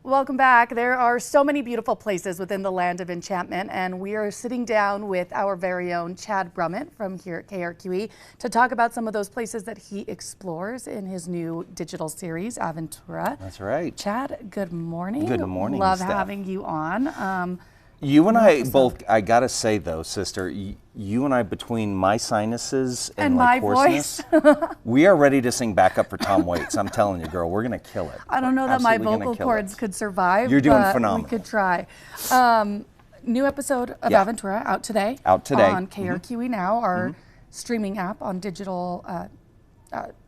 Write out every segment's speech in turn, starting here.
Welcome back. There are so many beautiful places within the land of enchantment, and we are sitting down with our very own Chad Brummett from here at KRQE to talk about some of those places that he explores in his new digital series, Aventura. That's right. Chad, good morning. Good morning, Love Steph. having you on. You and I both, I gotta say though, sister, you and I, between my sinuses and my like hoarseness, we are ready to sing backup for Tom Waits. I'm telling you, girl, we're gonna kill it. I don't know that my vocal cords could survive. You're doing but phenomenal. We could try. New episode of Aventura out today. Out today. On KRQE Now, our streaming app on digital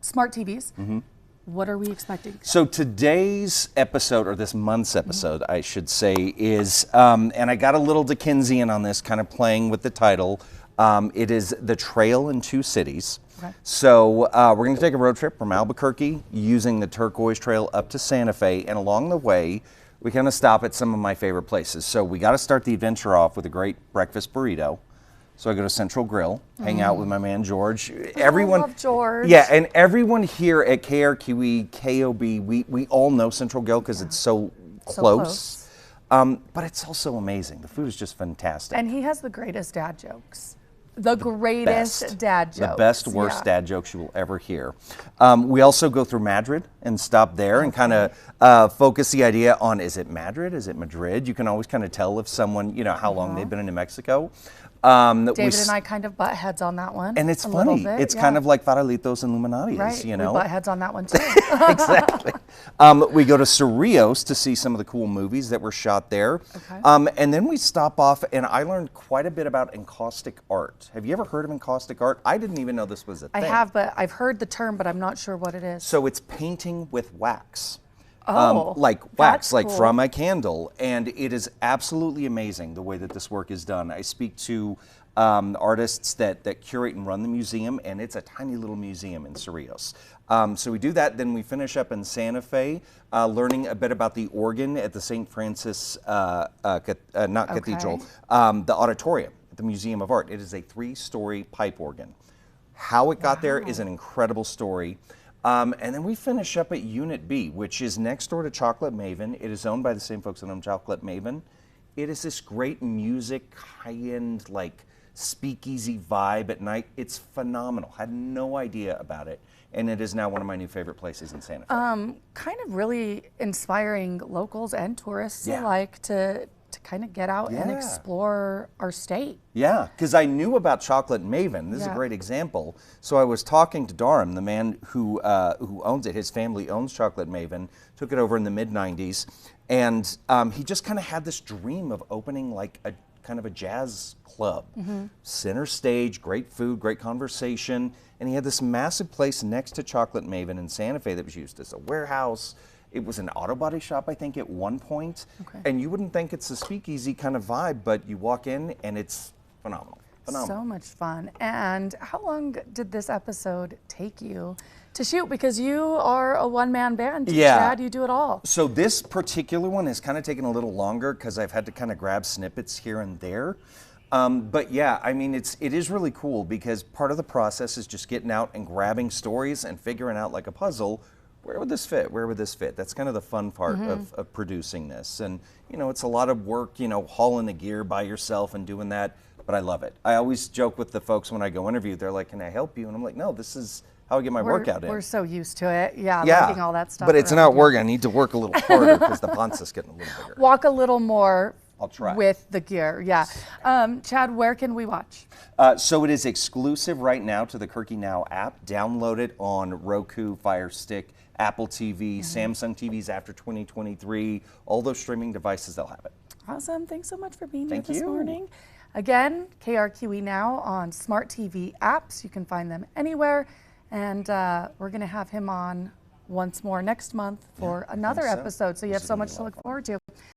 smart TVs. What are we expecting? So today's episode, or this month's episode, I should say, is, and I got a little Dickensian on this, kind of playing with the title. It is The Trail in Two Cities. Okay. So we're going to take a road trip from Albuquerque using the Turquoise Trail up to Santa Fe, and along the way, we kind of stop at some of my favorite places. So we got to start the adventure off with a great breakfast burrito. So I go to Central Grill, hang out with my man George. Everyone, I love George. Yeah, and everyone here at KRQE, KOB, we all know Central Grill because it's so close. But it's also amazing. The food is just fantastic. And he has the greatest dad jokes. The greatest dad jokes. The best, worst dad jokes you will ever hear. We also go through Madrid and stop there and kind of focus the idea on, is it Madrid, is it Madrid? You can always kind of tell if someone, you know, how long they've been in New Mexico. David and I kind of butt heads on that one. And it's funny. It's kind of like Farolitos and Illuminati's, you know? We butt heads on that one too. Exactly. We go to Cerrillos to see some of the cool movies that were shot there. Okay. And then we stop off, and I learned quite a bit about encaustic art. Have you ever heard of encaustic art? I didn't even know this was a thing. I have, but I've heard the term, but I'm not sure what it is. So it's painting with wax. Like wax, like from a candle. And it is absolutely amazing the way that this work is done. I speak to artists that curate and run the museum, and it's a tiny little museum in Cerrillos. So we do that, then we finish up in Santa Fe, learning a bit about the organ at the St. Francis, Cathedral, the auditorium at the Museum of Art. It is a 3-story pipe organ. How it got there is an incredible story. And then we finish up at Unit B, which is next door to Chocolate Maven. It is owned by the same folks that own Chocolate Maven. It is this great music, high-end, like speakeasy vibe at night. It's phenomenal. Had no idea about it. And it is now one of my new favorite places in Santa Fe. Kind of really inspiring locals and tourists alike to kind of get out and explore our state. Yeah, because I knew about Chocolate Maven. This is a great example. So I was talking to Durham, the man who owns it. His family owns Chocolate Maven, took it over in the mid-90s, and he just kind of had this dream of opening like a kind of a jazz club. Center stage, great food, great conversation, and he had this massive place next to Chocolate Maven in Santa Fe that was used as a warehouse. It was an auto body shop, I think, at one point. And you wouldn't think it's a speakeasy kind of vibe, but you walk in and it's phenomenal. So much fun. And how long did this episode take you to shoot? Because you are a one-man band, Chad, you do it all. So this particular one has kind of taken a little longer because I've had to kind of grab snippets here and there. But yeah, I mean, it is really cool because part of the process is just getting out and grabbing stories and figuring out like a puzzle, where would this fit? Where would this fit? That's kind of the fun part of producing this. And, you know, it's a lot of work, you know, hauling the gear by yourself and doing that, but I love it. I always joke with the folks when I go interview, they're like, can I help you? And I'm like, no, this is how I get my workout in. We're so used to it. Leaving all that stuff. But it's not working. I need to work a little harder because the panza's getting a little bigger. Walk a little more. I'll try. With the gear, Chad, where can we watch? So it is exclusive right now to the KRQE Now app. Download it on Roku, Fire Stick, Apple TV, Samsung TVs after 2023. All those streaming devices, they'll have it. Awesome. Thanks so much for being here this morning. Again, KRQE Now on smart TV apps. You can find them anywhere. And we're going to have him on once more next month for another episode. So you have so much to look forward to.